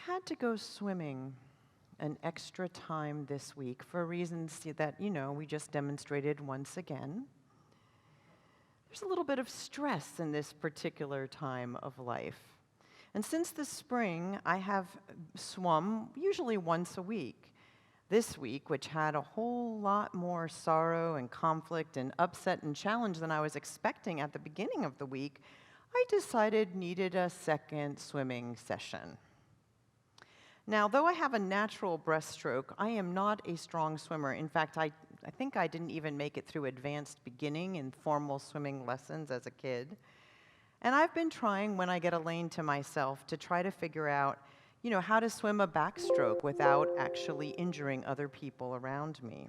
had to go swimming an extra time this week for reasons that, we just demonstrated once again. There's a little bit of stress in this particular time of life. And since the spring, I have swum usually once a week. This week, which had a whole lot more sorrow and conflict and upset and challenge than I was expecting at the beginning of the week, I decided needed a second swimming session. Now, though I have a natural breaststroke, I am not a strong swimmer. In fact, I think I didn't even make it through advanced beginning and formal swimming lessons as a kid. And I've been trying, when I get a lane to myself, to try to figure out, how to swim a backstroke without actually injuring other people around me.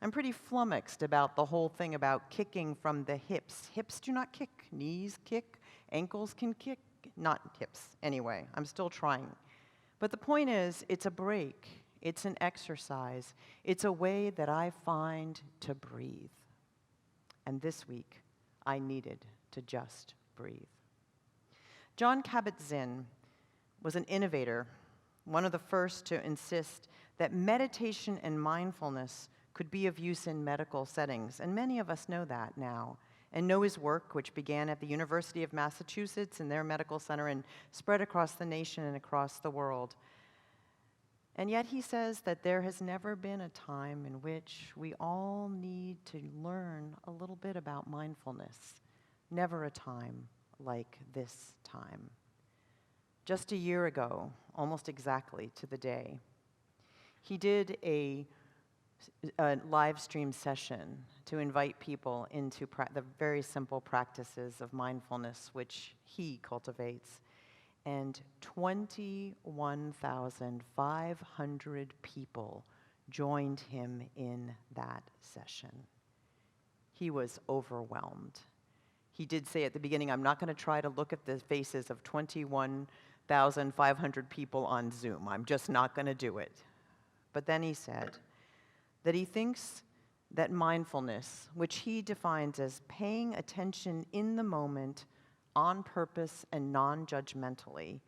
I'm pretty flummoxed about the whole thing about kicking from the hips. Hips do not kick, knees kick, ankles can kick, not hips. Anyway, I'm still trying. But the point is, it's a break, it's an exercise, it's a way that I find to breathe. And this week, I needed to just breathe. Jon Kabat-Zinn was an innovator, one of the first to insist that meditation and mindfulness could be of use in medical settings, and many of us know that now, and know his work, which began at the University of Massachusetts in their medical center and spread across the nation and across the world. And yet he says that there has never been a time in which we all need to learn a little bit about mindfulness. Never a time like this time. Just a year ago, almost exactly to the day, he did a live stream session to invite people into the very simple practices of mindfulness which he cultivates. And 21,500 people joined him in that session. He was overwhelmed. He did say at the beginning, I'm not going to try to look at the faces of 21,500 people on Zoom. I'm just not going to do it. But then he said that he thinks that mindfulness, which he defines as paying attention in the moment, on purpose and non-judgmentally,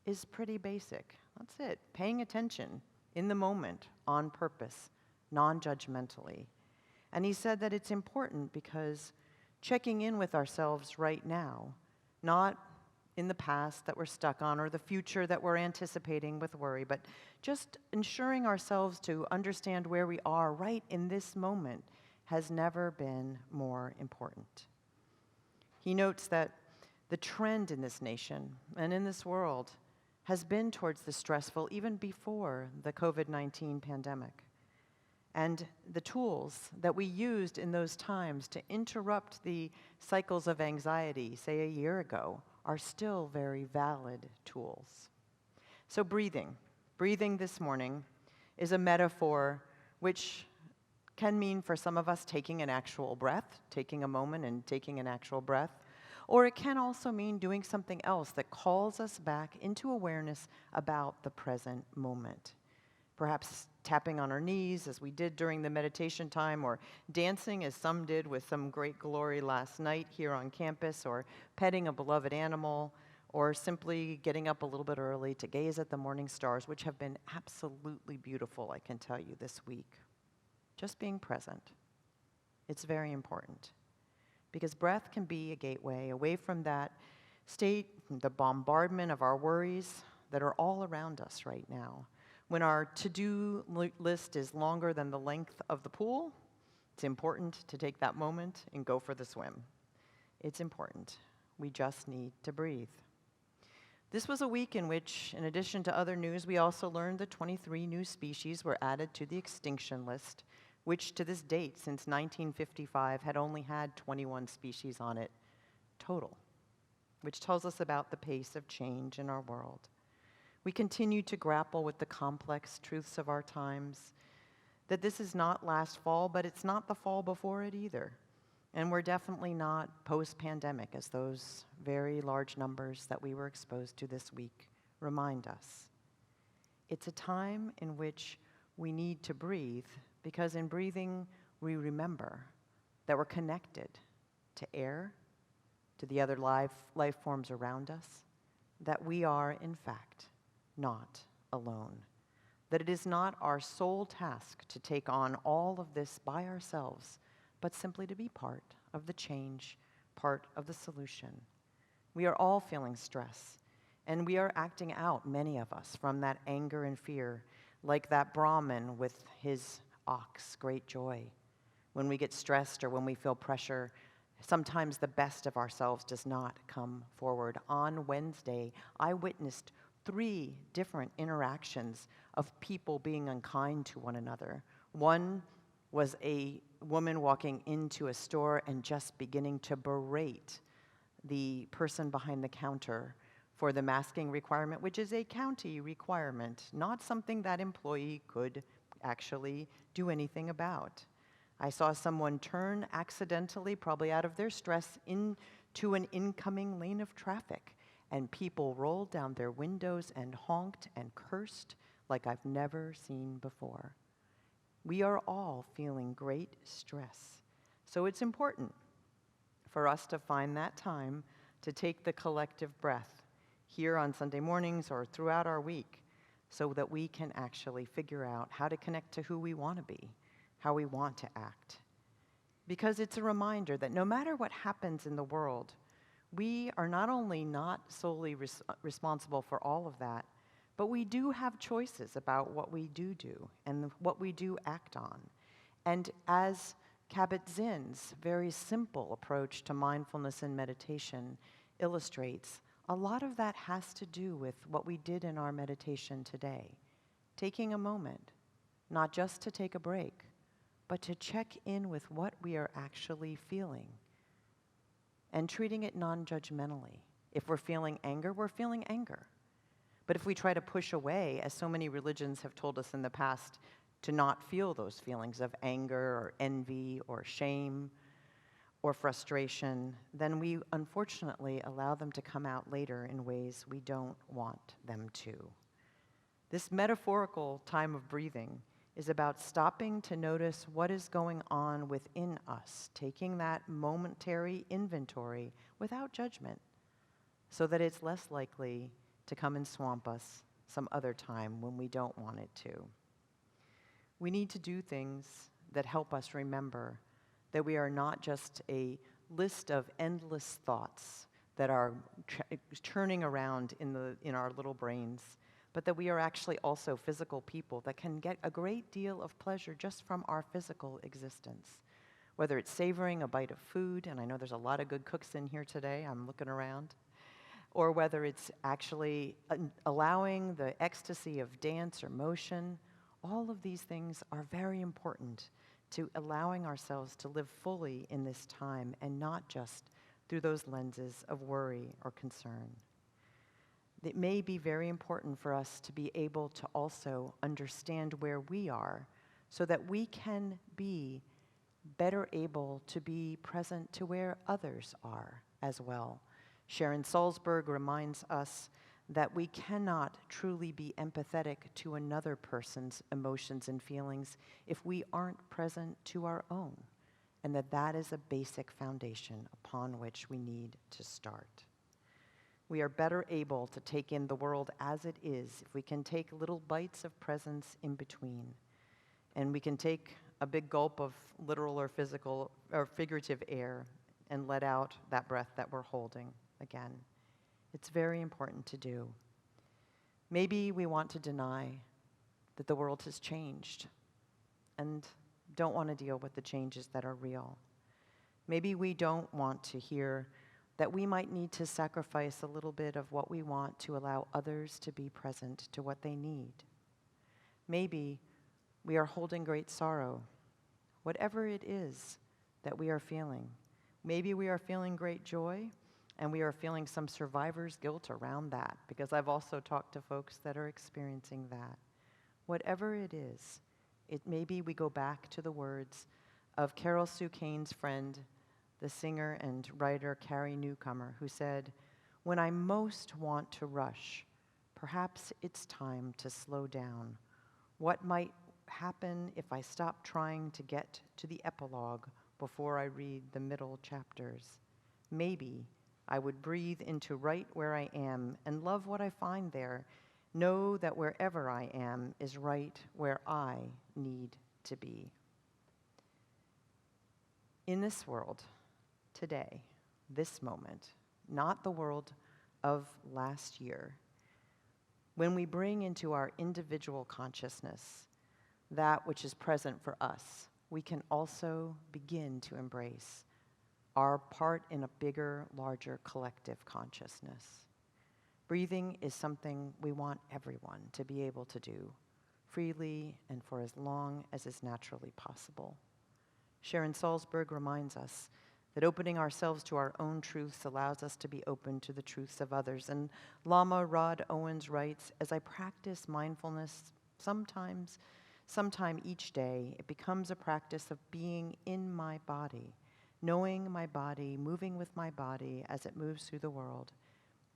is pretty basic. That's it. Paying attention in the moment, on purpose, non-judgmentally. And he said that it's important because checking in with ourselves right now, not in the past that we're stuck on or the future that we're anticipating with worry, but just ensuring ourselves to understand where we are right in this moment has never been more important. He notes that the trend in this nation and in this world has been towards the stressful even before the COVID-19 pandemic. And the tools that we used in those times to interrupt the cycles of anxiety, say a year ago, are still very valid tools. So breathing this morning is a metaphor which can mean for some of us taking an actual breath, taking a moment and taking an actual breath, or it can also mean doing something else that calls us back into awareness about the present moment. Perhaps tapping on our knees as we did during the meditation time, or dancing as some did with some great glory last night here on campus, or petting a beloved animal, or simply getting up a little bit early to gaze at the morning stars, which have been absolutely beautiful, I can tell you, this week. Just being present. It's very important. Because breath can be a gateway away from that state, the bombardment of our worries that are all around us right now. When our to-do list is longer than the length of the pool, it's important to take that moment and go for the swim. It's important. We just need to breathe. This was a week in which, in addition to other news, we also learned that 23 new species were added to the extinction list, which to this date, since 1955, had only had 21 species on it total, which tells us about the pace of change in our world. We continue to grapple with the complex truths of our times, that this is not last fall, but it's not the fall before it either. And we're definitely not post-pandemic, as those very large numbers that we were exposed to this week remind us. It's a time in which we need to breathe, because in breathing, we remember that we're connected to air, to the other life forms around us, that we are, in fact, not alone. That it is not our sole task to take on all of this by ourselves, but simply to be part of the change, part of the solution. We are all feeling stress, and we are acting out, many of us, from that anger and fear, like that Brahmin with his ox, great joy. When we get stressed or when we feel pressure, sometimes the best of ourselves does not come forward. On Wednesday, I witnessed 3 different interactions of people being unkind to one another. One was a woman walking into a store and just beginning to berate the person behind the counter for the masking requirement, which is a county requirement, not something that employee could actually do anything about. I saw someone turn accidentally, probably out of their stress, into an incoming lane of traffic, and people rolled down their windows and honked and cursed like I've never seen before. We are all feeling great stress, so it's important for us to find that time to take the collective breath here on Sunday mornings or throughout our week so that we can actually figure out how to connect to who we want to be, how we want to act. Because it's a reminder that no matter what happens in the world, we are not only not solely responsible for all of that, but we do have choices about what we do and what we do act on. And as Kabat-Zinn's very simple approach to mindfulness and meditation illustrates, a lot of that has to do with what we did in our meditation today. Taking a moment, not just to take a break, but to check in with what we are actually feeling and treating it non-judgmentally. If we're feeling anger, we're feeling anger. But if we try to push away, as so many religions have told us in the past, to not feel those feelings of anger or envy or shame or frustration, then we unfortunately allow them to come out later in ways we don't want them to. This metaphorical time of breathing is about stopping to notice what is going on within us, taking that momentary inventory without judgment, so that it's less likely to come and swamp us some other time when we don't want it to. We need to do things that help us remember that we are not just a list of endless thoughts that are churning around in our little brains, but that we are actually also physical people that can get a great deal of pleasure just from our physical existence. Whether it's savoring a bite of food, and I know there's a lot of good cooks in here today, I'm looking around, or whether it's actually allowing the ecstasy of dance or motion. All of these things are very important to allowing ourselves to live fully in this time and not just through those lenses of worry or concern. It may be very important for us to be able to also understand where we are so that we can be better able to be present to where others are as well. Sharon Salzberg reminds us that we cannot truly be empathetic to another person's emotions and feelings if we aren't present to our own, and that is a basic foundation upon which we need to start. We are better able to take in the world as it is if we can take little bites of presence in between, and we can take a big gulp of literal or physical or figurative air and let out that breath that we're holding again. It's very important to do. Maybe we want to deny that the world has changed and don't want to deal with the changes that are real. Maybe we don't want to hear that we might need to sacrifice a little bit of what we want to allow others to be present to what they need. Maybe we are holding great sorrow, whatever it is that we are feeling. Maybe we are feeling great joy, and we are feeling some survivor's guilt around that, because I've also talked to folks that are experiencing that. Whatever it is, maybe we go back to the words of Carol Sue Kane's friend, the singer and writer Carrie Newcomer, who said, "When I most want to rush, perhaps it's time to slow down. What might happen if I stop trying to get to the epilogue before I read the middle chapters? Maybe I would breathe into right where I am and love what I find there. know that wherever I am is right where I need to be. In this world, today, this moment, not the world of last year, when we bring into our individual consciousness that which is present for us, we can also begin to embrace our part in a bigger, larger collective consciousness. Breathing is something we want everyone to be able to do freely and for as long as is naturally possible. Sharon Salzberg reminds us that opening ourselves to our own truths allows us to be open to the truths of others. And Lama Rod Owens writes, as I practice mindfulness sometime each day, it becomes a practice of being in my body, knowing my body, moving with my body as it moves through the world.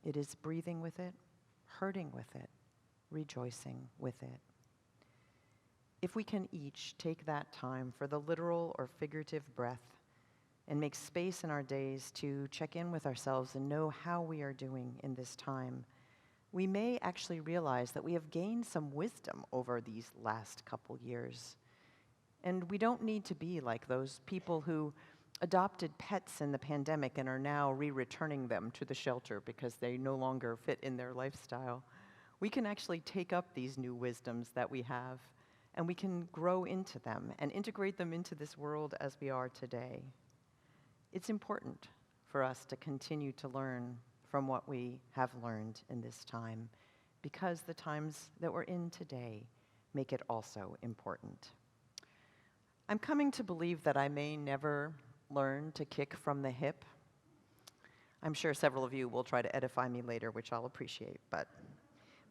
It is breathing with it, hurting with it, rejoicing with it. If we can each take that time for the literal or figurative breath and make space in our days to check in with ourselves and know how we are doing in this time, we may actually realize that we have gained some wisdom over these last couple years. And we don't need to be like those people who adopted pets in the pandemic and are now returning them to the shelter because they no longer fit in their lifestyle. We can actually take up these new wisdoms that we have, and we can grow into them and integrate them into this world as we are today. It's important for us to continue to learn from what we have learned in this time, because the times that we're in today make it also important. I'm coming to believe that I may never learn to kick from the hip. I'm sure several of you will try to edify me later, which I'll appreciate, but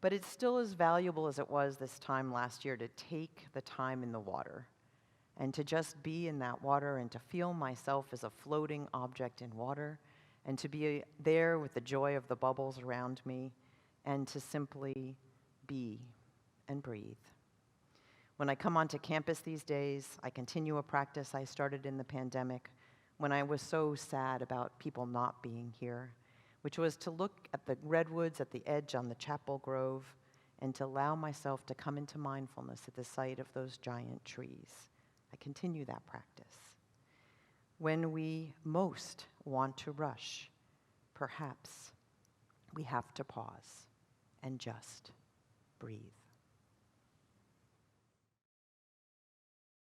it's still as valuable as it was this time last year to take the time in the water and to just be in that water and to feel myself as a floating object in water and to be there with the joy of the bubbles around me and to simply be and breathe. When I come onto campus these days, I continue a practice I started in the pandemic when I was so sad about people not being here, which was to look at the redwoods at the edge on the Chapel Grove and to allow myself to come into mindfulness at the sight of those giant trees. I continue that practice. When we most want to rush, perhaps we have to pause and just breathe.